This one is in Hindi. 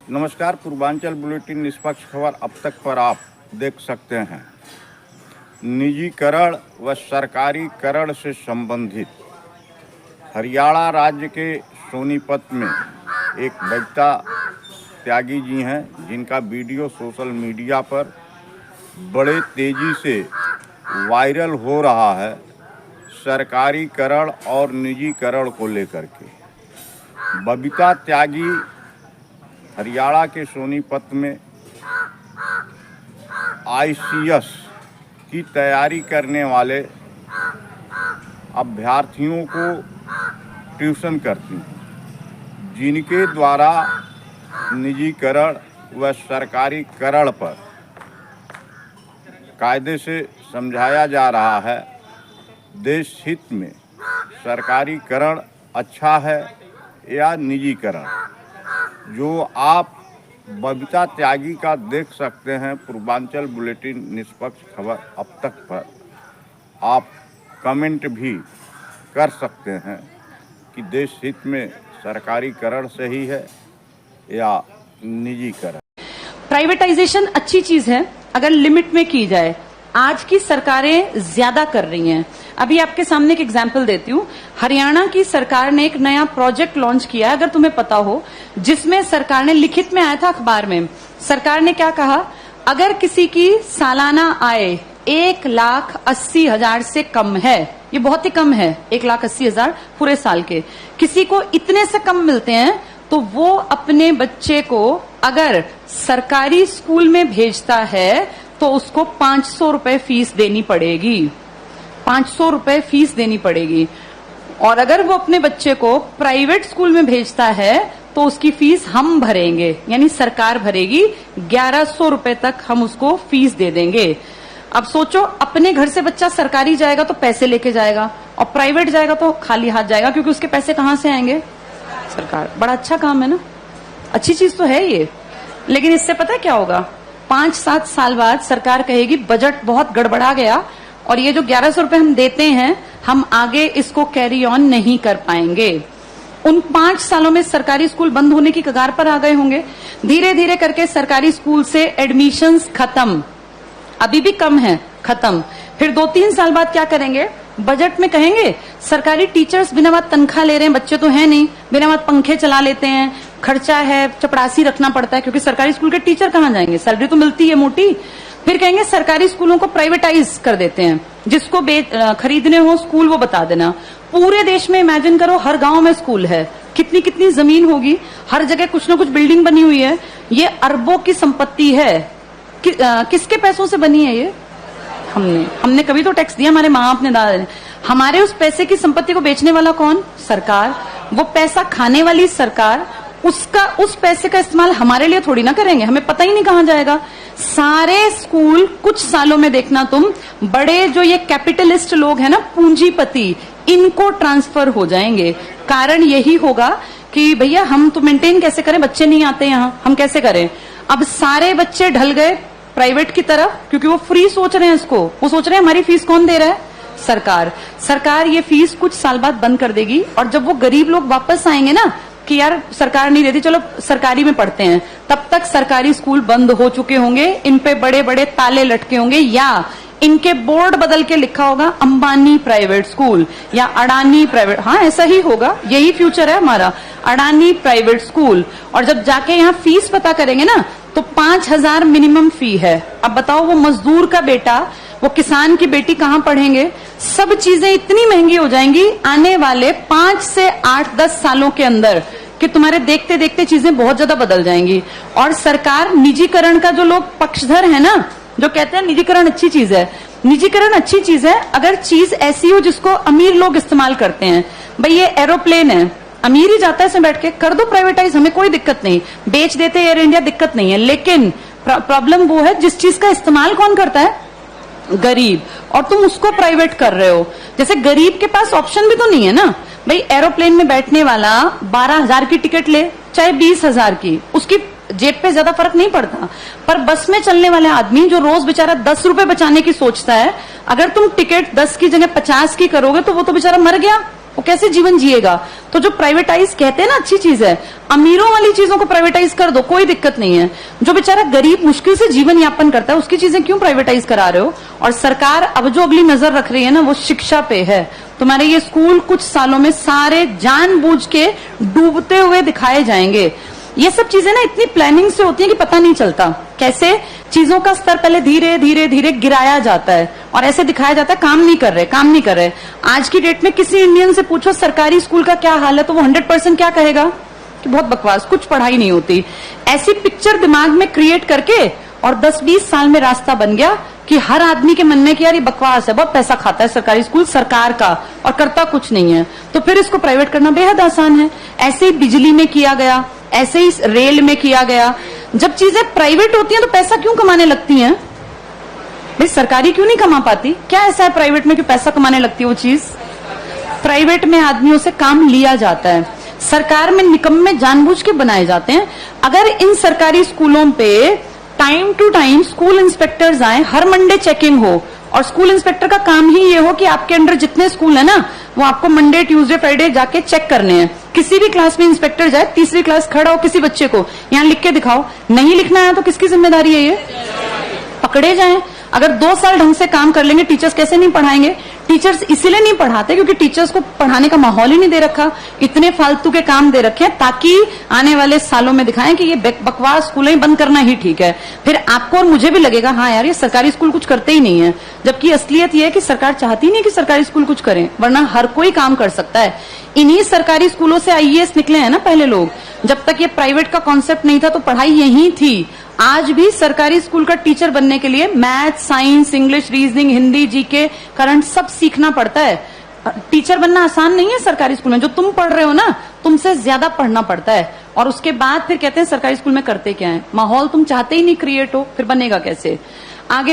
नमस्कार। पूर्वांचल बुलेटिन निष्पक्ष खबर अब तक पर आप देख सकते हैं। निजीकरण व सरकारीकरण से संबंधित हरियाणा राज्य के सोनीपत में एक बबीता त्यागी जी हैं, जिनका वीडियो सोशल मीडिया पर बड़े तेजी से वायरल हो रहा है सरकारीकरण और निजीकरण को लेकर के। बबीता त्यागी हरियाणा के सोनीपत में ICS की तैयारी करने वाले अभ्यर्थियों को ट्यूशन करती हैं, जिनके द्वारा निजीकरण व सरकारीकरण पर कायदे से समझाया जा रहा है। देश हित में सरकारीकरण अच्छा है या निजीकरण, जो आप बबीता त्यागी का देख सकते हैं। पूर्वांचल बुलेटिन निष्पक्ष खबर अब तक पर आप कमेंट भी कर सकते हैं कि देश हित में सरकारीकरण सही है या निजीकरण। प्राइवेटाइजेशन अच्छी चीज है अगर लिमिट में की जाए। आज की सरकारें ज्यादा कर रही हैं। अभी आपके सामने एक एग्जाम्पल देती हूँ। हरियाणा की सरकार ने एक नया प्रोजेक्ट लॉन्च किया, अगर तुम्हें पता हो, जिसमें सरकार ने, लिखित में आया था अखबार में, सरकार ने क्या कहा, अगर किसी की सालाना आय 1,80,000 से कम है, ये बहुत ही कम है, 1,80,000 पूरे साल के, किसी को इतने से कम मिलते हैं, तो वो अपने बच्चे को अगर सरकारी स्कूल में भेजता है तो उसको 500 रुपए फीस देनी पड़ेगी। 500 रुपए फीस देनी पड़ेगी। और अगर वो अपने बच्चे को प्राइवेट स्कूल में भेजता है तो उसकी फीस हम भरेंगे, यानी सरकार भरेगी। 1,100 रुपए तक हम उसको फीस दे देंगे। अब सोचो, अपने घर से बच्चा सरकारी जाएगा तो पैसे लेके जाएगा, और प्राइवेट जाएगा तो खाली हाथ जाएगा, क्योंकि उसके पैसे कहां से आएंगे? सरकार। बड़ा अच्छा काम है ना, अच्छी चीज तो है ये। लेकिन इससे पता है क्या होगा? 5-7 साल बाद सरकार कहेगी बजट बहुत गड़बड़ा गया और ये जो 1,100 रुपए हम देते हैं, हम आगे इसको कैरी ऑन नहीं कर पाएंगे। उन 5 सालों में सरकारी स्कूल बंद होने की कगार पर आ गए होंगे। धीरे धीरे करके सरकारी स्कूल से एडमिशंस खत्म, अभी भी कम है, खत्म। फिर 2-3 साल बाद क्या करेंगे? बजट में कहेंगे सरकारी टीचर्स बिना बात तनख्वाह ले रहे हैं, बच्चे तो है नहीं, बिना बात पंखे चला लेते हैं, खर्चा है, चपरासी रखना पड़ता है, क्योंकि सरकारी स्कूल के टीचर कहाँ जाएंगे, सैलरी तो मिलती है मोटी। फिर कहेंगे सरकारी स्कूलों को प्राइवेटाइज कर देते हैं, जिसको खरीदने हो स्कूल वो बता देना। पूरे देश में इमेजिन करो, हर गांव में स्कूल है, कितनी कितनी जमीन होगी, हर जगह कुछ ना कुछ बिल्डिंग बनी हुई है। ये अरबों की संपत्ति है। किसके पैसों से बनी है ये? हमने कभी तो टैक्स दिया, हमारे माँ बाप ने, दादा ने। हमारे उस पैसे की संपत्ति को बेचने वाला कौन? सरकार। वो पैसा खाने वाली सरकार। उस पैसे का इस्तेमाल हमारे लिए थोड़ी ना करेंगे, हमें पता ही नहीं कहां जाएगा। सारे स्कूल कुछ सालों में देखना तुम, बड़े जो ये कैपिटलिस्ट लोग हैं ना, पूंजीपति, इनको ट्रांसफर हो जाएंगे। कारण यही होगा कि भैया हम तो मेंटेन कैसे करें, बच्चे नहीं आते यहां, हम कैसे करें? अब सारे बच्चे ढल गए प्राइवेट की तरफ, क्योंकि वो फ्री सोच रहे हैं इसको। वो सोच रहे हैं हमारी फीस कौन दे रहा है? सरकार। सरकार ये फीस कुछ साल बाद बंद कर देगी, और जब वो गरीब लोग वापस आएंगे ना कि यार सरकार नहीं देती, चलो सरकारी में पढ़ते हैं, तब तक सरकारी स्कूल बंद हो चुके होंगे, इन पे बड़े बड़े ताले लटके होंगे, या इनके बोर्ड बदल के लिखा होगा अंबानी प्राइवेट स्कूल या अडानी प्राइवेट। हाँ, ऐसा ही होगा, यही फ्यूचर है हमारा, अडानी प्राइवेट स्कूल। और जब जाके यहाँ फीस पता करेंगे ना, तो 5,000 मिनिमम फी है। अब बताओ, वो मजदूर का बेटा, वो किसान की बेटी कहाँ पढ़ेंगे? सब चीजें इतनी महंगी हो जाएंगी आने वाले 5 से 8-10 सालों के अंदर कि तुम्हारे देखते देखते चीजें बहुत ज्यादा बदल जाएंगी। और सरकार निजीकरण का, जो लोग पक्षधर है ना, जो कहते हैं निजीकरण अच्छी चीज है, निजीकरण अच्छी चीज है अगर चीज ऐसी हो जिसको अमीर लोग इस्तेमाल करते हैं। भाई ये एरोप्लेन है, अमीर ही जाता है इसमें बैठ के, कर दो प्राइवेटाइज, हमें कोई दिक्कत नहीं, बेच देते एयर इंडिया, दिक्कत नहीं है। लेकिन प्रॉब्लम वो है जिस चीज का इस्तेमाल कौन करता है? गरीब। और तुम उसको प्राइवेट कर रहे हो। जैसे गरीब के पास ऑप्शन भी तो नहीं है ना भाई, एरोप्लेन में बैठने वाला 12,000 की टिकट ले, चाहे 20,000 की, उसकी जेब पे ज्यादा फर्क नहीं पड़ता। पर बस में चलने वाले आदमी जो रोज बेचारा 10 रुपए बचाने की सोचता है, अगर तुम टिकट 10 की जगह 50 की करोगे तो वो तो बेचारा मर गया। वो कैसे जीवन जिएगा? तो जो प्राइवेटाइज कहते हैं ना अच्छी चीज है, अमीरों वाली चीजों को प्राइवेटाइज कर दो, कोई दिक्कत नहीं है। जो बेचारा गरीब मुश्किल से जीवन यापन करता है उसकी चीजें क्यों प्राइवेटाइज करा रहे हो? और सरकार अब जो अगली नजर रख रही है ना वो शिक्षा पे है। तुम्हारे ये स्कूल कुछ सालों में सारे जानबूझ के डूबते हुए दिखाए जाएंगे। ये सब चीजें ना इतनी प्लानिंग से होती है कि पता नहीं चलता कैसे चीजों का स्तर पहले धीरे धीरे धीरे गिराया जाता है और ऐसे दिखाया जाता है काम नहीं कर रहे। आज की डेट में किसी इंडियन से पूछो सरकारी स्कूल का क्या हाल है तो वो 100% क्या कहेगा कि बहुत बकवास, कुछ पढ़ाई नहीं होती। ऐसी पिक्चर दिमाग में क्रिएट करके और 10-20 साल में रास्ता बन गया कि हर आदमी के मन में कि यार ये बकवास है, बहुत पैसा खाता है सरकारी स्कूल सरकार का और करता कुछ नहीं है, तो फिर इसको प्राइवेट करना बेहद आसान है। ऐसे ही बिजली में किया गया, ऐसे ही रेल में किया गया। जब चीजें प्राइवेट होती हैं तो पैसा क्यों कमाने लगती हैं? भाई सरकारी क्यों नहीं कमा पाती? क्या ऐसा है प्राइवेट में कि पैसा कमाने लगती है वो चीज? प्राइवेट में आदमियों से काम लिया जाता है, सरकार में निकम्मे जानबूझ के बनाए जाते हैं। अगर इन सरकारी स्कूलों पे time to time school inspectors आए, हर मंडे चेकिंग हो, और स्कूल इंस्पेक्टर का काम ही ये हो कि आपके अंडर जितने स्कूल है ना वो आपको मंडे ट्यूसडे फ्राइडे जाके चेक करने हैं। किसी भी क्लास में इंस्पेक्टर जाए, तीसरी क्लास खड़ा हो, किसी बच्चे को यहाँ लिख के दिखाओ, नहीं लिखना है तो किसकी जिम्मेदारी है? ये पकड़े जाएं। अगर 2 साल ढंग से काम कर लेंगे टीचर्स कैसे नहीं पढ़ाएंगे? टीचर्स इसीलिए नहीं पढ़ाते क्योंकि टीचर्स को पढ़ाने का माहौल ही नहीं दे रखा, इतने फालतू के काम दे रखे हैं ताकि आने वाले सालों में दिखाएं कि ये बकवास स्कूल ही बंद करना ही ठीक है। फिर आपको और मुझे भी लगेगा हाँ यार ये सरकारी स्कूल कुछ करते ही नहीं है, जबकि असलियत ये है कि सरकार चाहती नहीं कि सरकारी स्कूल कुछ करें, वरना हर कोई काम कर सकता है। इन्हीं सरकारी स्कूलों से आईएएस निकले हैं ना पहले लोग। जब तक ये प्राइवेट का कॉन्सेप्ट नहीं था तो पढ़ाई यही थी। आज भी सरकारी स्कूल का टीचर बनने के लिए math, science, English, reasoning, Hindi, GK, current सब सीखना पड़ता है। टीचर बनना आसान नहीं है सरकारी स्कूल में। जो तुम पढ़ रहे हो ना तुमसे ज्यादा पढ़ना पड़ता है, और उसके बाद फिर कहते हैं सरकारी स्कूल में करते क्या है। माहौल तुम चाहते ही नहीं क्रिएट हो, फिर बनेगा कैसे? आगे